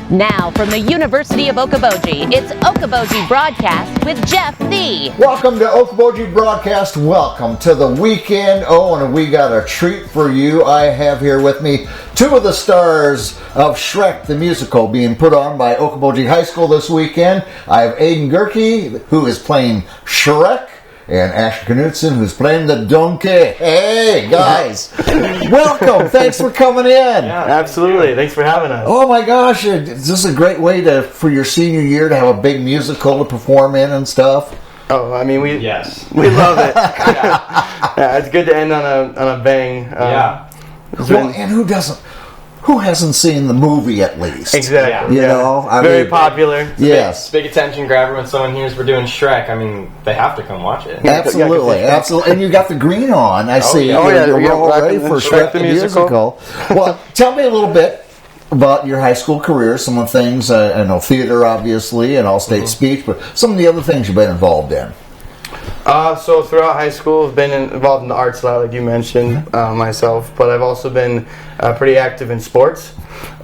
Now, from the University of Okoboji, it's Okoboji Broadcast with Jeff Thee. Welcome to Okoboji Broadcast. Welcome to the weekend. Oh, and we got a treat for you. I have here with me two of the stars of SHREK, the musical, being put on by Okoboji High School this weekend. I have Aidan Gehrke, who is playing SHREK, and Knudtson, who's playing the donkey. Hey, guys. Welcome. Thanks for coming in. Yeah, absolutely. Thanks for having us. Oh, my gosh. Is this a great way for your senior year to have a big musical to perform in and stuff? Oh, I mean, we love it. Yeah, it's good to end on a bang. Well, and who hasn't seen the movie at least? Exactly. You know, very popular. Yes. Big attention grabber when someone hears we're doing SHREK. I mean, they have to come watch it. Absolutely. And you got the green on. I see. Yeah. You're all ready for SHREK the musical. Well, tell me a little bit about your high school career. Some of the things, I know theater, obviously, and all-state speech, but some of the other things you've been involved in. So throughout high school, I've been involved in the arts a lot, like you mentioned, myself. But I've also been pretty active in sports.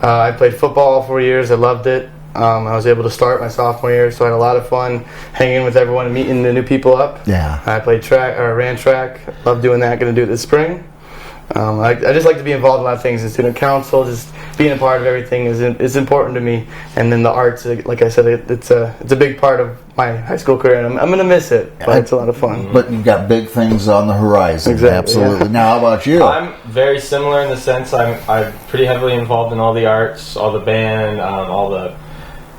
I played football for years. I loved it. I was able to start my sophomore year, so I had a lot of fun hanging with everyone and meeting the new people up. Yeah. I played ran track. Loved doing that. Going to do it this spring. I just like to be involved in a lot of things in student council. Just being a part of everything is important to me. And then the arts, like I said, it's a big part of my high school career, and I'm going to miss it, but it's a lot of fun. But you've got big things on the horizon. Exactly, absolutely. Yeah. Now, how about you? I'm very similar in the sense I'm pretty heavily involved in all the arts, all the band, all the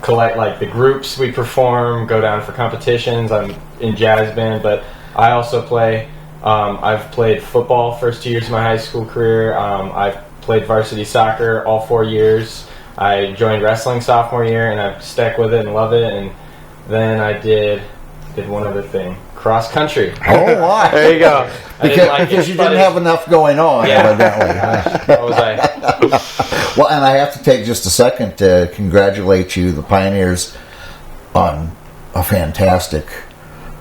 the groups we perform, go down for competitions. I'm in jazz band, but I also play. I've played football first 2 years of my high school career. I've played varsity soccer all 4 years. I joined wrestling sophomore year, and I've stuck with it and love it. And then I did one other thing, cross country. Oh, wow. There you go. Because you didn't have enough going on, evidently. What was I? Well, and I have to take just a second to congratulate you, the Pioneers, on a fantastic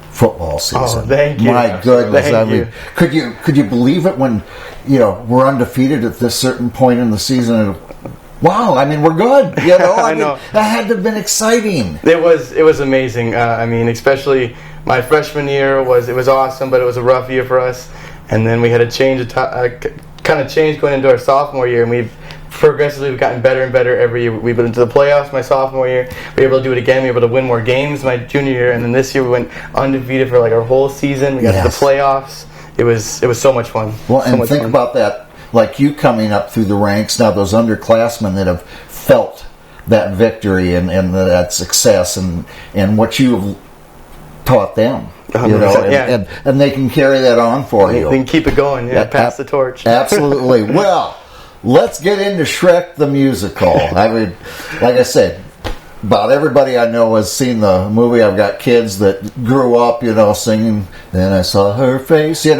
football season. Oh, thank you. My goodness. Thank you. Could you believe it when, we're undefeated at this certain point in the season? And, wow, I mean, we're good. I know. That had to have been exciting. It was amazing. Especially my freshman year was awesome, but it was a rough year for us. And then we had a change going into our sophomore year, and we've progressively gotten better and better every year. We've been into the playoffs my sophomore year. We were able to do it again. We were able to win more games my junior year, and then this year we went undefeated for our whole season. We got to the playoffs. It was so much fun. Well, and think about that, like you coming up through the ranks now, those underclassmen that have felt that victory and that success and what you have taught them. And they can carry that on for you. They can keep it going, pass the torch. Absolutely. Well, let's get into SHREK the musical. I mean, like I said, about everybody I know has seen the movie. I've got kids that grew up, singing, "Then I saw her face," but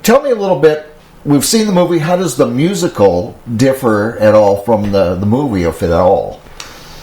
tell me a little bit. We've seen the movie. How does the musical differ at all from the movie, if at all?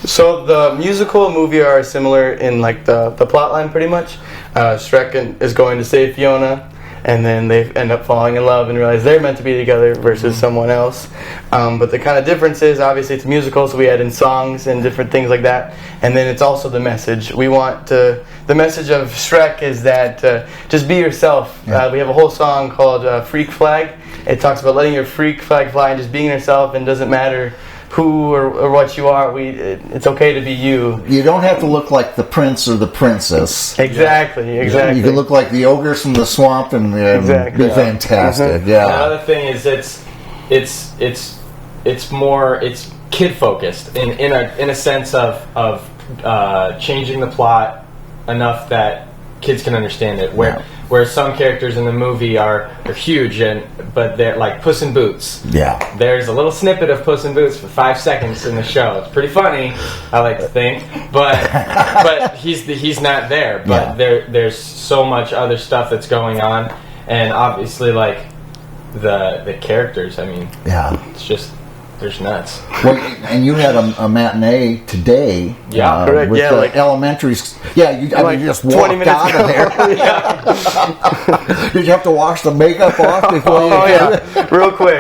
So the musical and movie are similar in the plot line pretty much. SHREK is going to save Fiona, and then they end up falling in love and realize they're meant to be together versus someone else. But the kind of difference is, obviously it's a musical, so we add in songs and different things like that. And then it's also the message. The message of SHREK is that just be yourself. Yeah. We have a whole song called Freak Flag. It talks about letting your freak flag fly and just being yourself, and doesn't matter who or what you are. It's okay to be you. You don't have to look like the prince or the princess. Exactly. You can look like the ogres from the swamp and be fantastic. Yeah. Another thing is it's more kid focused in a sense of changing the plot enough that kids can understand it. Where some characters in the movie are huge, but they're like Puss in Boots. Yeah. There's a little snippet of Puss in Boots for 5 seconds in the show. It's pretty funny, I like to think, but he's not there. But there's so much other stuff that's going on, and obviously the characters. I mean, it's just. There's nuts. Well, and you had a matinee today. Yeah, correct. With the elementary. You just walked out of there. Did you have to wash the makeup off before you? Real quick.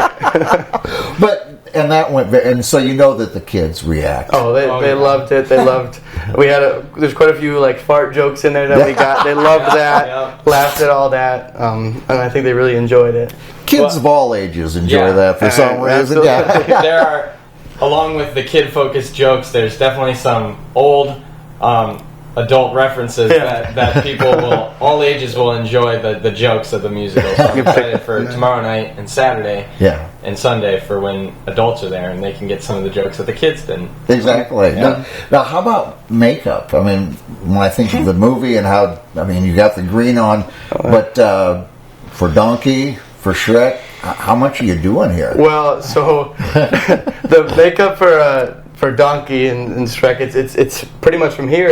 But And that went, and so you know that the kids react. Oh, they loved it. They loved. There's quite a few like fart jokes in there that we got. They loved that. Laughed at all that, and I think they really enjoyed it. Kids of all ages enjoy that for some reason. Absolutely. Yeah. There are, along with the kid-focused jokes, there's definitely some old adult references that people will, all ages will enjoy the jokes of the musical. So I'm excited for tomorrow night and Saturday and Sunday for when adults are there and they can get some of the jokes that the kids didn't. Exactly. Yeah. Now, how about makeup? I mean, when I think of the movie and how, I mean, you got the green on, but for Donkey, for SHREK, how much are you doing here? Well, so the makeup for Donkey and SHREK, it's pretty much from here.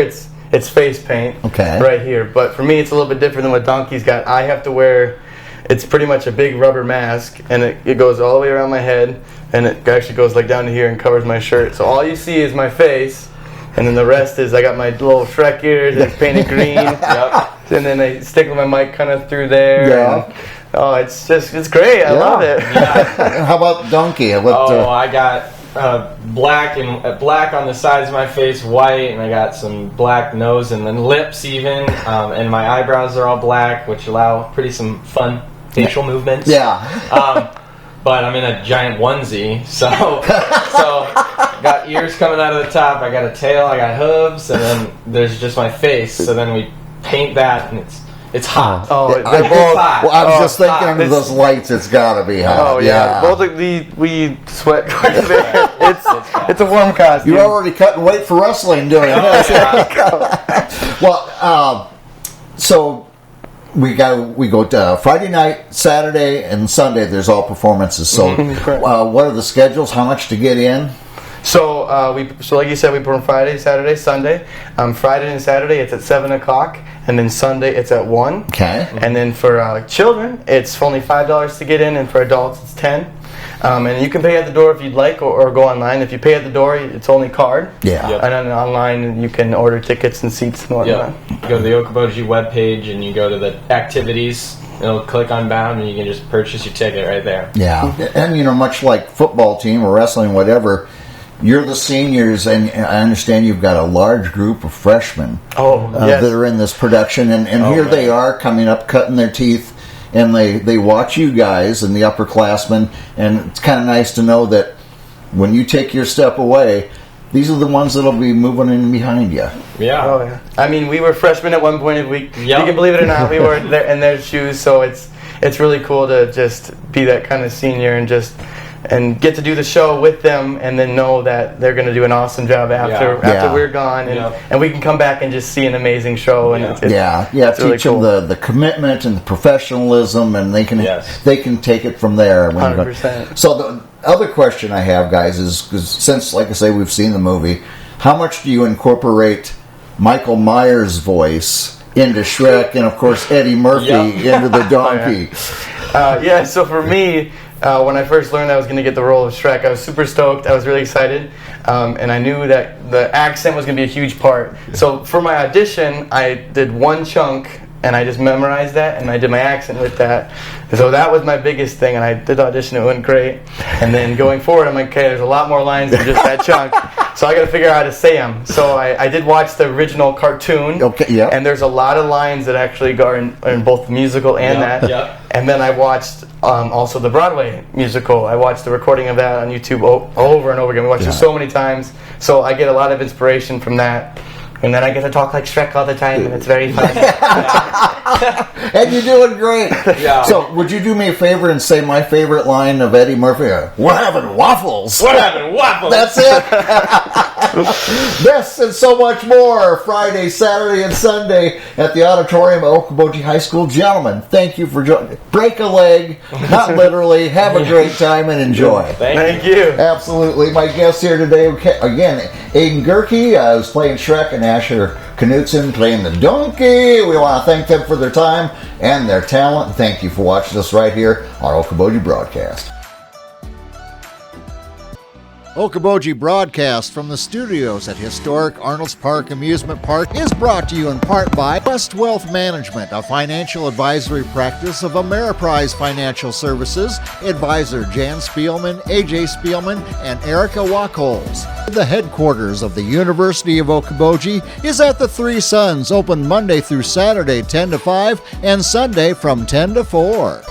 It's face paint right here. But for me, it's a little bit different than what Donkey's got. I have to wear, it's pretty much a big rubber mask, and it goes all the way around my head, and it actually goes like down to here and covers my shirt. So all you see is my face, and then the rest is I got my little SHREK ears, and it's painted green. And then I stick my mic kind of through there. And, it's great. I love it. And how about Donkey? I got black on the sides of my face, white, and I got some black nose and then lips even, and my eyebrows are all black, which allow some fun facial movements. But I'm in a giant onesie, so got ears coming out of the top, I got a tail, I got hooves, and then there's just my face. So then we paint that, and it's hot. Well, I'm just thinking under those lights, it's got to be hot. Oh yeah. Both of we sweat quite a bit. It's a warm costume. You're already cutting weight for wrestling doing it. Well, so we go to Friday night, Saturday, and Sunday. There's all performances. So what are the schedules? How much to get in? So like you said, we perform Friday, Saturday, Sunday. Friday and Saturday it's at 7:00, and then Sunday it's at 1. Okay. And then for children, it's only $5 to get in, and for adults it's $10. And you can pay at the door if you'd like, or go online. If you pay at the door, it's only card. And then online you can order tickets and seats and whatnot. You go to the Okoboji webpage and you go to the activities. It'll click on Bound and you can just purchase your ticket right there. And much like football team or wrestling, whatever. You're the seniors, and I understand you've got a large group of freshmen that are in this production, and here they are coming up, cutting their teeth, and they watch you guys and the upperclassmen, and it's kind of nice to know that when you take your step away, these are the ones that'll be moving in behind you. I mean, we were freshmen at one point. You can believe it or not, we were in their shoes, so it's really cool to just be that kind of senior and get to do the show with them, and then know that they're going to do an awesome job after we're gone, and we can come back and just see an amazing show. And it's really teach cool. them the commitment and the professionalism, and they can take it from there. 100%. So the other question I have, guys, is because since, like I say, we've seen the movie, how much do you incorporate Michael Myers' voice into SHREK, and of course Eddie Murphy into the Donkey? So for me, when I first learned I was going to get the role of SHREK, I was super stoked. I was really excited, and I knew that the accent was going to be a huge part. So for my audition, I did one chunk, and I just memorized that, and I did my accent with that. So that was my biggest thing, and I did the audition. It went great. And then going forward, I'm like, okay, there's a lot more lines than just that chunk. So I got to figure out how to say them. So I did watch the original cartoon, and there's a lot of lines that actually go in both the musical and that. And then I watched also the Broadway musical. I watched the recording of that on YouTube over and over again. We watched it so many times. So I get a lot of inspiration from that. And then I get to talk like SHREK all the time, and it's very fun. And you're doing great. So would you do me a favor and say my favorite line of Eddie Murphy? We're having waffles. We're having waffles. That's it. This and so much more Friday, Saturday, and Sunday at the auditorium of Okoboji High School. Gentlemen, thank you for joining. Break a leg, not literally. Have a great time and enjoy. Thank you. Absolutely. My guest here today, again, Aidan Gehrke, who's playing SHREK, and Knudtson playing the Donkey. We want to thank them for their time and their talent. Thank you for watching us right here on Okoboji Broadcast. Okoboji Broadcast from the studios at historic Arnold's Park Amusement Park is brought to you in part by West Wealth Management, a financial advisory practice of Ameriprise Financial Services. Advisor Jan Spielman, AJ Spielman, and Erica Wachholz. The headquarters of the University of Okoboji is at the Three Sons, open Monday through Saturday 10 to 5 and Sunday from 10 to 4.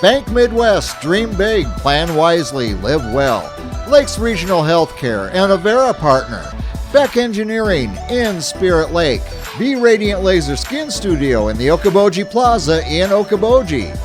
Bank Midwest, dream big, plan wisely, live well. Lakes Regional Healthcare and Avera Partner. Beck Engineering in Spirit Lake. Be Radiant Laser Skin Studio in the Okoboji Plaza in Okoboji.